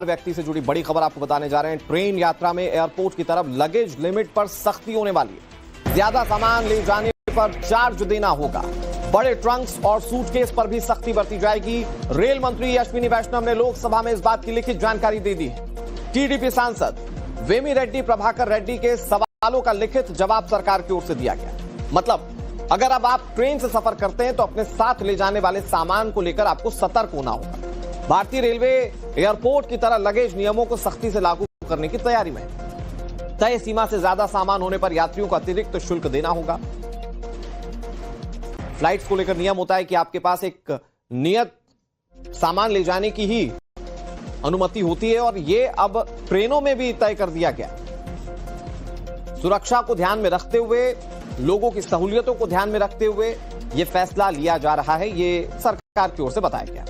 व्यक्ति से जुड़ी बड़ी खबर आपको बताने जा रहे हैं। ट्रेन यात्रा में एयरपोर्ट की तरफ लगेज लिमिट पर सख्ती होने वाली है। ज्यादा सामान ले जाने पर चार्ज देना होगा। बड़े ट्रंक्स और सूटकेस पर भी सख्ती बरती जाएगी। रेल मंत्री अश्विनी वैष्णव ने लोकसभा में इस बात की लिखित जानकारी दे दी है। टीडीपी सांसद वेमी रेड्डी प्रभाकर रेड्डी के सवालों का लिखित जवाब सरकार की ओर से दिया गया। मतलब अगर अब आप ट्रेन से सफर करते हैं तो अपने साथ ले जाने वाले सामान को लेकर आपको सतर्क होना होगा। भारतीय रेलवे एयरपोर्ट की तरह लगेज नियमों को सख्ती से लागू करने की तैयारी में है। तय सीमा से ज्यादा सामान होने पर यात्रियों को अतिरिक्त शुल्क देना होगा। फ्लाइट्स को लेकर नियम होता है कि आपके पास एक नियत सामान ले जाने की ही अनुमति होती है और यह अब ट्रेनों में भी तय कर दिया गया। सुरक्षा को ध्यान में रखते हुए, लोगों की सहूलियतों को ध्यान में रखते हुए यह फैसला लिया जा रहा है। यह सरकार की ओर से बताया गया।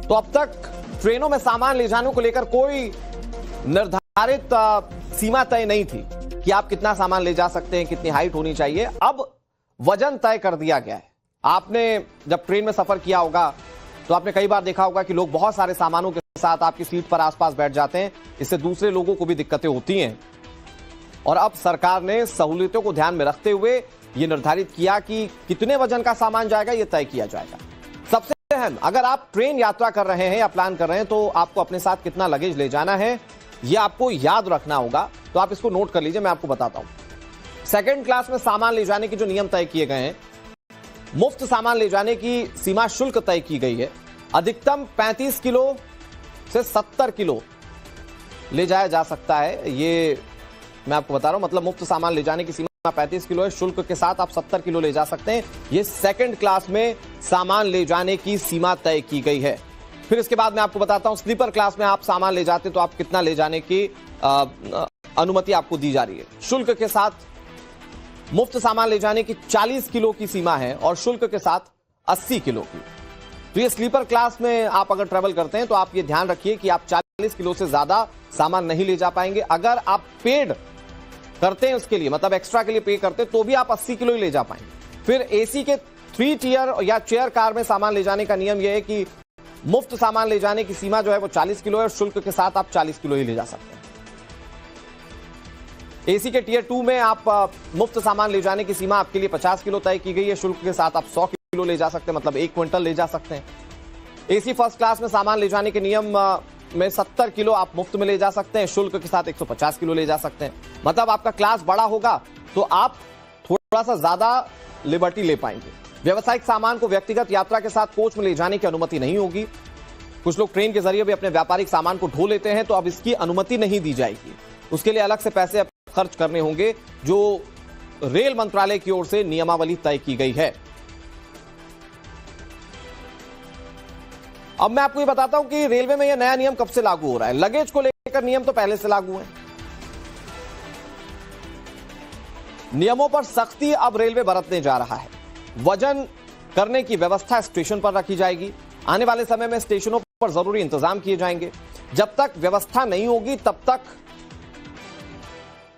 तो अब तक ट्रेनों में सामान ले जाने को लेकर कोई निर्धारित सीमा तय नहीं थी कि आप कितना सामान ले जा सकते हैं, कितनी हाइट होनी चाहिए। अब वजन तय कर दिया गया है। आपने जब ट्रेन में सफर किया होगा तो आपने कई बार देखा होगा कि लोग बहुत सारे सामानों के साथ आपकी सीट पर आसपास बैठ जाते हैं। इससे दूसरे लोगों को भी दिक्कतें होती हैं। और अब सरकार ने सहूलियतों को ध्यान में रखते हुए यह निर्धारित किया कि कितने वजन का सामान जाएगा, यह तय किया जाएगा। सबसे अगर आप ट्रेन यात्रा कर रहे हैं या प्लान कर रहे हैं तो आपको अपने साथ कितना लगेज ले जाना है यह आपको याद रखना होगा। तो आप इसको नोट कर लीजिए, मैं आपको बताता हूं। सेकंड क्लास में सामान ले जाने के जो नियम तय किए गए हैं, मुफ्त सामान ले जाने की सीमा शुल्क तय की गई है। अधिकतम 35 किलो से 70 किलो ले जाया जा सकता है। ये मैं आपको बता रहा हूं, मतलब मुफ्त सामान ले जाने की सीमा 35 किलो है। शुल्क के साथ आप 70 किलो ले जा सकते हैं। ये सेकंड क्लास में सामान ले जाने की सीमा तय की गई है। फिर इसके बाद मैं आपको बताता हूं, स्लीपर क्लास में आप सामान ले जाते तो आप कितना ले जाने की अनुमति आपको दी जा रही है। शुल्क के साथ मुफ्त सामान ले जाने की 40 किलो की सीमा है और शुल्क के साथ 80 किलो की। तो ये स्लीपर क्लास में आप अगर ट्रेवल करते हैं तो आप ये ध्यान रखिए कि आप 40 किलो से ज्यादा सामान नहीं ले जा पाएंगे। अगर आप पेड करते हैं उसके लिए, मतलब एक्स्ट्रा के लिए पे करते हैं, तो भी आप 80 किलो ही ले जा पाएंगे। फिर एसी के 3 टियर या चेयर कार में सामान ले जाने का नियम यह है कि मुफ्त सामान ले जाने की सीमा जो है वो 40 किलो है और शुल्क के साथ आप 40 किलो ही ले जा सकते हैं। एसी के टियर 2 में आप मुफ्त सामान ले जाने की सीमा आपके लिए 50 किलो तय की गई है। शुल्क के साथ आप 100 किलो ले जा सकते हैं, मतलब 1 क्विंटल ले जा सकते हैं। एसी फर्स्ट क्लास में सामान ले जाने के नियम में 70 किलो आप मुफ्त में ले जा सकते हैं। शुल्क के साथ 150 किलो ले जा सकते हैं। मतलब आपका क्लास बड़ा होगा तो आप थोड़ा सा ज्यादा लिबर्टी ले पाएंगे। व्यावसायिक सामान को व्यक्तिगत यात्रा के साथ कोच में ले जाने की अनुमति नहीं होगी। कुछ लोग ट्रेन के जरिए भी अपने व्यापारिक सामान को ढो लेते हैं, तो अब इसकी अनुमति नहीं दी जाएगी। उसके लिए अलग से पैसे खर्च करने होंगे, जो रेल मंत्रालय की ओर से नियमावली तय की गई है। अब मैं आपको ये बताता हूं कि रेलवे में यह नया नियम कब से लागू हो रहा है। लगेज को लेकर नियम तो पहले से लागू है। नियमों पर सख्ती अब रेलवे बरतने जा रहा है। वजन करने की व्यवस्था स्टेशन पर रखी जाएगी। आने वाले समय में स्टेशनों पर जरूरी इंतजाम किए जाएंगे। जब तक व्यवस्था नहीं होगी तब तक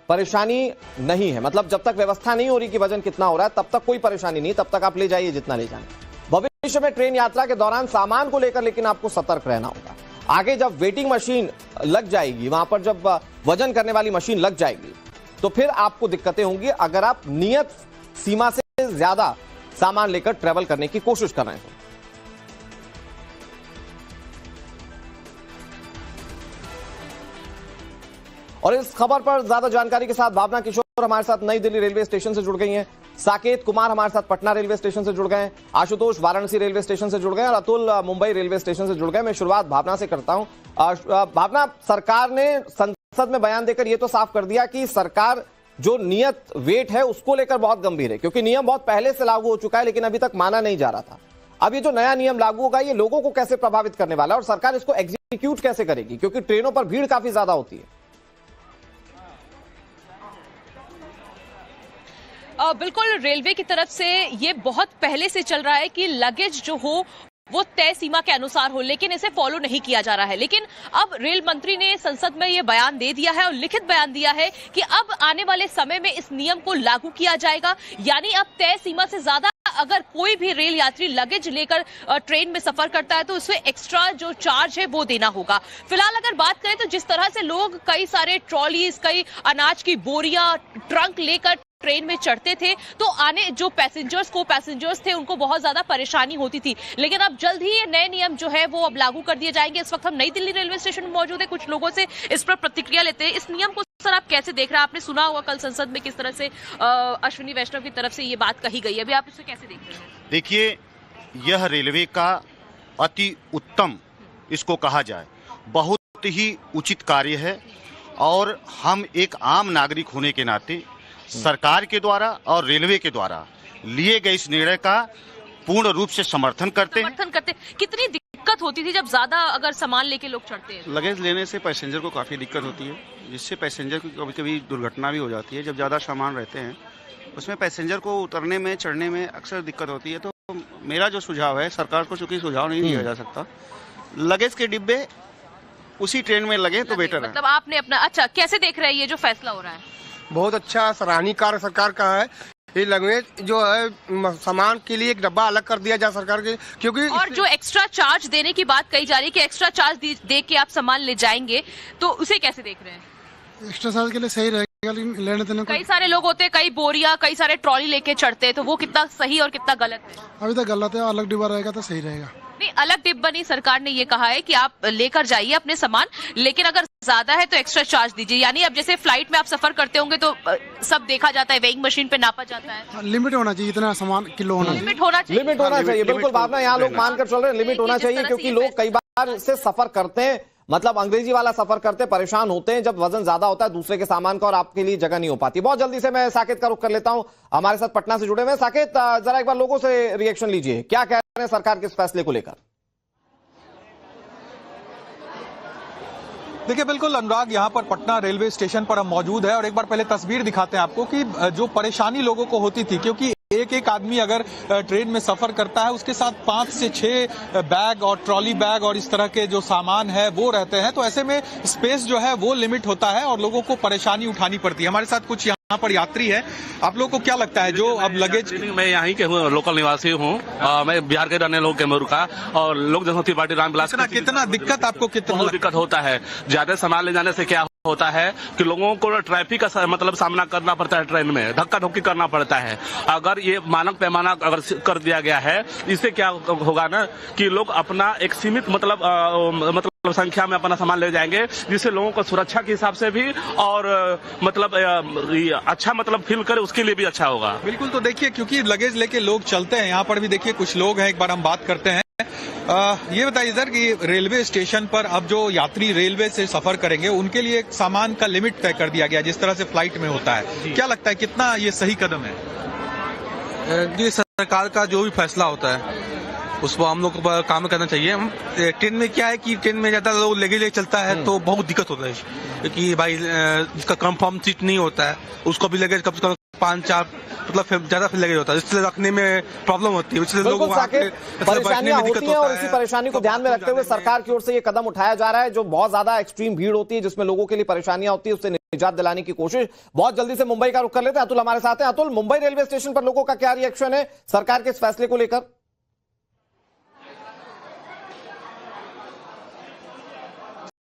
परेशानी नहीं है। मतलब जब तक व्यवस्था नहीं हो रही कि वजन कितना हो रहा है तब तक कोई परेशानी नहीं, तब तक आप ले जाइए जितना ले जाना। भविष्य में ट्रेन यात्रा के दौरान सामान को लेकर लेकिन आपको सतर्क रहना होगा। आगे जब वेटिंग मशीन लग जाएगी, वहां पर जब वजन करने वाली मशीन लग जाएगी तो फिर आपको दिक्कतें होंगी अगर आप नियत सीमा से ज्यादा सामान लेकर ट्रेवल करने की कोशिश कर रहे हैं। और इस खबर पर ज्यादा जानकारी के साथ भावना किशोर हमारे साथ नई दिल्ली रेलवे स्टेशन से जुड़ गई हैं। साकेत कुमार हमारे साथ पटना रेलवे स्टेशन से जुड़ गए हैं। आशुतोष वाराणसी रेलवे स्टेशन से जुड़ गए हैं और अतुल मुंबई रेलवे स्टेशन से जुड़ गए। मैं शुरुआत भावना से करता हूं। भावना, सरकार ने संसद में बयान देकर यह तो साफ कर दिया कि सरकार जो नियत वेट है उसको लेकर बहुत गंभीर है, क्योंकि नियम बहुत पहले से लागू हो चुका है लेकिन अभी तक माना नहीं जा रहा था। अब ये जो नया नियम लागू होगा ये लोगों को कैसे प्रभावित करने वाला है और सरकार इसको एग्जीक्यूट कैसे करेगी, क्योंकि ट्रेनों पर भीड़ काफी ज्यादा होती है। बिल्कुल, रेलवे की तरफ से ये बहुत पहले से चल रहा है कि लगेज जो हो वो तय सीमा के अनुसार हो, लेकिन इसे फॉलो नहीं किया जा रहा है। लेकिन अब रेल मंत्री ने संसद में ये बयान दे दिया है और लिखित बयान दिया है कि अब आने वाले समय में इस नियम को लागू किया जाएगा, यानी अब तय सीमा से ज्यादा अगर कोई भी रेल यात्री लगेज लेकर ट्रेन में सफर करता है तो उसमें एक्स्ट्रा जो चार्ज है वो देना होगा। फिलहाल अगर बात करें तो जिस तरह से लोग कई सारे ट्रॉलीज, कई अनाज की बोरियां, ट्रंक लेकर ट्रेन में चढ़ते थे तो आने जो पैसेंजर्स थे उनको बहुत ज्यादा परेशानी होती थी, लेकिन अब जल्द ही ये नए नियम जो है वो अब लागू कर दिए जाएंगे। इस वक्त हम नई दिल्ली रेलवे स्टेशन में मौजूद है, कुछ लोगों से इस पर प्रतिक्रिया लेते हैं। इस नियम को सर आप कैसे देख रहे हैं? आपने सुना होगा कल संसद में किस तरह से अश्विनी वैष्णव की तरफ से ये बात कही गई है, अभी आप इसे कैसे देख रहे हैं? देखिए, यह रेलवे का अति उत्तम इसको कहा जाए, बहुत ही उचित कार्य है और हम एक आम नागरिक होने के नाते सरकार के द्वारा और रेलवे के द्वारा लिए गए इस निर्णय का पूर्ण रूप से समर्थन करते हैं। कितनी दिक्कत होती थी जब ज्यादा अगर सामान लेके लोग चढ़ते हैं? लगेज लेने से पैसेंजर को काफ़ी दिक्कत होती है, जिससे पैसेंजर को कभी कभी दुर्घटना भी हो जाती है। जब ज़्यादा सामान रहते हैं उसमें पैसेंजर को उतरने में, चढ़ने में अक्सर दिक्कत होती है। तो मेरा जो सुझाव है, सरकार को चूंकि सुझाव नहीं दिया जा सकता, लगेज के डिब्बे उसी ट्रेन में लगे तो बेटर है। मतलब आपने अपना अच्छा कैसे देख रहे हैं ये जो फैसला हो रहा है? बहुत अच्छा सराहनीय कार्य सरकार का है। ये लगेज जो है सामान के लिए एक डब्बा अलग कर दिया जाए सरकार के, क्योंकि और जो एक्स्ट्रा चार्ज देने की बात कही जा रही है कि एक्स्ट्रा चार्ज दे के आप सामान ले जाएंगे, तो उसे कैसे देख रहे हैं? एक्स्ट्रा चार्ज के लिए सही रहेगा, लेकिन लेने देने को कई सारे लोग होते हैं, कई बोरिया, कई सारे ट्रॉली लेके चढ़ते हैं, तो वो कितना सही और कितना गलत है? अभी तक गलत है। अलग डिब्बा रहेगा तो सही रहेगा। नहीं, अलग डिब्बा नहीं, सरकार ने ये कहा है कि आप लेकर जाइए अपने सामान, लेकिन अगर ज्यादा है तो एक्स्ट्रा चार्ज दीजिए। यानी अब जैसे फ्लाइट में आप सफर करते होंगे तो सब देखा जाता है, वेइंग मशीन पे नापा जाता है। लिमिट होना चाहिए, इतना सामान किलो होना चाहिए। लिमिट होना चाहिए, बिल्कुल भावना, यहाँ लोग मानकर चल रहे हैं लिमिट होना चाहिए, क्योंकि लोग कई बार से सफर करते हैं, मतलब अंग्रेजी वाला सफर करते परेशान होते हैं जब वजन ज्यादा होता है दूसरे के सामान का और आपके लिए जगह नहीं हो पाती। बहुत जल्दी से मैं साकेत का रुख कर लेता हूं, हमारे साथ पटना से जुड़े हुए। साकेत, जरा एक बार लोगों से रिएक्शन लीजिए, क्या कह रहे हैं सरकार के इस फैसले को लेकर? देखिए, बिल्कुल अनुराग, यहाँ पर पटना रेलवे स्टेशन पर हम मौजूद है और एक बार पहले तस्वीर दिखाते हैं आपको कि जो परेशानी लोगों को होती थी, क्योंकि एक आदमी अगर ट्रेन में सफर करता है उसके साथ 5 से 6 बैग और ट्रॉली बैग और इस तरह के जो सामान है वो रहते हैं, तो ऐसे में स्पेस जो है वो लिमिट होता है और लोगों को परेशानी उठानी पड़ती है। हमारे साथ कुछ यहाँ पर यात्री है, आप लोगों को क्या लगता है जो अब लगेज? मैं यहाँ के हूँ, लोकल निवासी हूँ, मैं बिहार के रहने लोग कैमूर का, और लोक जनशक्ति पार्टी रामविलास। कितना दिक्कत आपको? कितना दिक्कत होता है? ज्यादा सामान ले जाने से क्या होता है कि लोगों को ट्रैफिक का मतलब सामना करना पड़ता है, ट्रेन में धक्का धुक्की करना पड़ता है। अगर ये मानक पैमाना अगर कर दिया गया है, इससे क्या होगा ना कि लोग अपना एक सीमित मतलब संख्या में अपना सामान ले जाएंगे, जिससे लोगों को सुरक्षा के हिसाब से भी और मतलब अच्छा मतलब फील करे उसके लिए भी अच्छा होगा। बिल्कुल, तो देखिए, क्योंकि लगेज लेके लोग चलते हैं, यहाँ पर भी देखिए कुछ लोग हैं, एक बार हम बात करते हैं। ये बताइए सर कि रेलवे स्टेशन पर अब जो यात्री रेलवे से सफर करेंगे उनके लिए एक सामान का लिमिट तय कर दिया गया, जिस तरह से फ्लाइट में होता है, क्या लगता है कितना ये सही कदम है? ये सरकार का जो भी फैसला होता है उस पर हम लोग को काम करना चाहिए। ट्रेन में क्या है कि ट्रेन में ज्यादा लोग लेके चलता है तो बहुत दिक्कत होता है, क्योंकि भाई जिसका कंफर्म सीट नहीं होता है उसको भी लगेज कम से कम 5-4 मतलब ज्यादा फिर लगेज होता है, इसलिए रखने में प्रॉब्लम होती है, इसलिए लोगों को परेशानियां होती हैं और इसी परेशानी को ध्यान में रखते हुए सरकार की ओर से ये कदम उठाया जा रहा है। जो बहुत ज्यादा एक्सट्रीम भीड़ होती है जिसमें लोगों के लिए परेशानियां होती है, उससे निजात दिलाने की कोशिश। बहुत जल्दी से मुंबई का रुख कर लेते हैं, अतुल हमारे साथ हैं। अतुल, मुंबई रेलवे स्टेशन पर लोगों का क्या रिएक्शन है सरकार के इस फैसले को लेकर?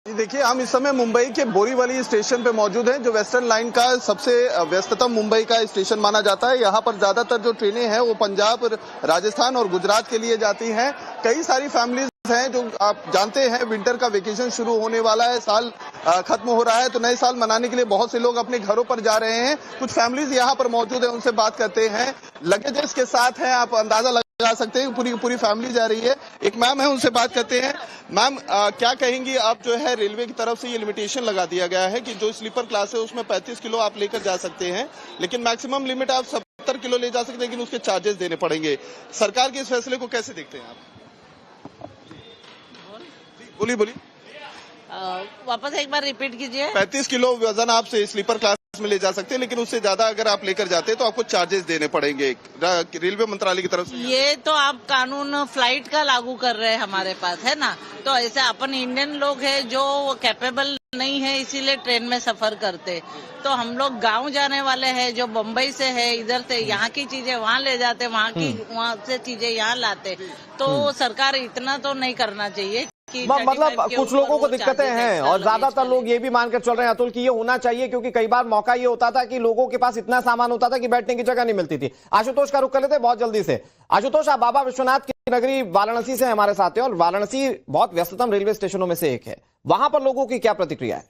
देखिए, हम इस समय मुंबई के बोरीवली स्टेशन पे मौजूद हैं, जो वेस्टर्न लाइन का सबसे व्यस्ततम मुंबई का स्टेशन माना जाता है। यहाँ पर ज्यादातर जो ट्रेनें हैं वो पंजाब, राजस्थान और गुजरात के लिए जाती हैं। कई सारी फैमिलीज हैं, जो आप जानते हैं विंटर का वेकेशन शुरू होने वाला है, साल खत्म हो रहा है, तो नए साल मनाने के लिए बहुत से लोग अपने घरों पर जा रहे हैं। कुछ फैमिलीज यहाँ पर मौजूद है, उनसे बात करते हैं। लगेजेस के साथ हैं, आप अंदाजा लगा सकते हैं, पूरी फैमिली जा रही है। एक मैम है, उनसे बात करते हैं। मैम, क्या कहेंगी आप? जो है रेलवे की तरफ से ये लिमिटेशन लगा दिया गया है कि जो स्लीपर क्लास है उसमें 35 किलो आप लेकर जा सकते हैं, लेकिन मैक्सिमम लिमिट आप 70 किलो ले जा सकते हैं, लेकिन उसके चार्जेस देने पड़ेंगे। सरकार के इस फैसले को कैसे देखते हैं आप? बोलिए। वापस एक बार रिपीट कीजिए। 35 किलो वजन आपसे स्लीपर क्लास में ले जा सकते हैं, लेकिन उससे ज्यादा अगर आप लेकर जाते हैं तो आपको चार्जेस देने पड़ेंगे रेलवे मंत्रालय की तरफ से। ये तो आप कानून फ्लाइट का लागू कर रहे हैं हमारे पास, है ना। तो ऐसे अपन इंडियन लोग हैं जो कैपेबल नहीं है, इसीलिए ट्रेन में सफर करते। तो हम लोग गांव जाने वाले हैं जो बम्बई से है, इधर से यहाँ की चीजें वहाँ ले जाते, वहाँ से चीजें यहाँ लाते। तो सरकार इतना तो नहीं करना चाहिए। मतलब कुछ लोगों को दिक्कतें हैं और ज्यादातर लोग ये भी मानकर चल रहे हैं अतुल कि ये होना चाहिए, क्योंकि कई बार मौका ये होता था कि लोगों के पास इतना सामान होता था कि बैठने की जगह नहीं मिलती थी। आशुतोष का रुख कर लेते हैं बहुत जल्दी से। आशुतोष, आप बाबा विश्वनाथ की नगरी वाराणसी से हमारे साथ हैं और वाराणसी बहुत व्यस्ततम रेलवे स्टेशनों में से एक है, वहां पर लोगों की क्या प्रतिक्रिया है?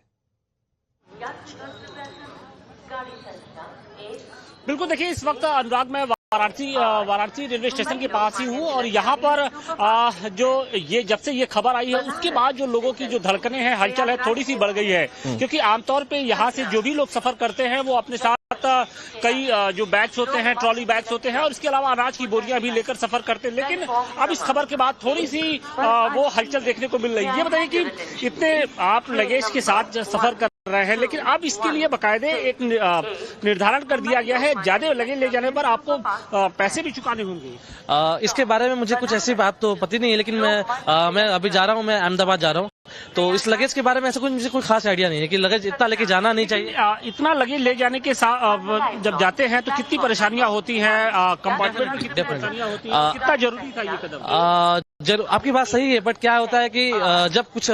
बिल्कुल, देखिए इस वक्त अनुराग मैं वाराणसी रेलवे स्टेशन के पास ही हूँ और यहाँ पर जो ये जब से ये खबर आई है उसके बाद जो लोगों की जो धड़कनें हैं, हलचल है, थोड़ी सी बढ़ गई है। क्योंकि आमतौर पे यहाँ से जो भी लोग सफर करते हैं वो अपने साथ कई जो बैग्स होते हैं, ट्रॉली बैग्स होते हैं और इसके अलावा अनाज की बोरियां भी लेकर सफर करते हैं। लेकिन अब इस खबर के बाद थोड़ी सी वो हलचल देखने को मिल रही है। ये बताइए कि इतने आप लगेज के साथ सफर कर रहे हैं, लेकिन अब इसके लिए बाकायदे एक निर्धारण कर दिया गया है, ज्यादा लगेज ले जाने पर आपको पैसे भी चुकाने होंगे। इसके बारे में मुझे कुछ ऐसी बात तो पता नहीं है, लेकिन मैं अभी जा रहा हूँ, मैं अहमदाबाद जा रहा हूँ, तो इस लगेज के बारे में ऐसा कुछ मुझे कोई खास आइडिया नहीं है कि लगेज इतना लेके जाना नहीं चाहिए। इतना लगेज ले जाने के साथ जब जाते हैं तो कितनी परेशानियां होती हैं, कंपार्टमेंट में कितनी परेशानियां होती हैं, कितना जरूरी था ये कदम? आपकी बात सही है, बट क्या होता है कि जब कुछ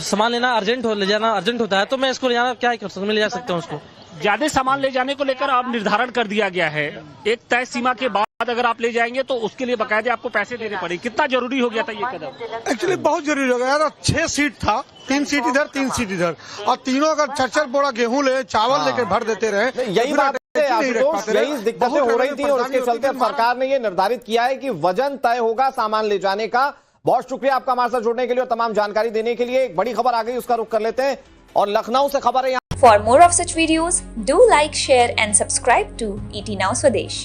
सामान लेना ले जाना अर्जेंट होता है तो मैं इसको ले जाना क्या कर सकता हूँ, मैं ले जा सकता हूँ उसको। ज्यादा सामान ले जाने को लेकर अब निर्धारण कर दिया गया है, एक तय सीमा के बाद अगर आप ले जाएंगे तो उसके लिए बाकायदे आपको पैसे देने पड़ेंगे। कितना जरूरी हो गया था ये कदम? एक्चुअली बहुत जरूरी हो गया यार। 6 सीट था, 3 सीट इधर 3 सीट इधर, और तीनों अगर 4 बोरा गेहूं ले चावल लेकर भर देते रहे। यही बात है आशुतोष, यही दिक्कतें हो रही थी और उसके चलते अब सरकार ने ये निर्धारित किया है कि वजन तय होगा सामान ले जाने का। बहुत शुक्रिया आपका हमारे साथ जुड़ने के लिए और तमाम जानकारी देने के लिए। एक बड़ी खबर आ गई, उसका रुख कर लेते हैं और लखनऊ से खबर है। For more of such videos, do like, share and subscribe to ET Now Swadesh.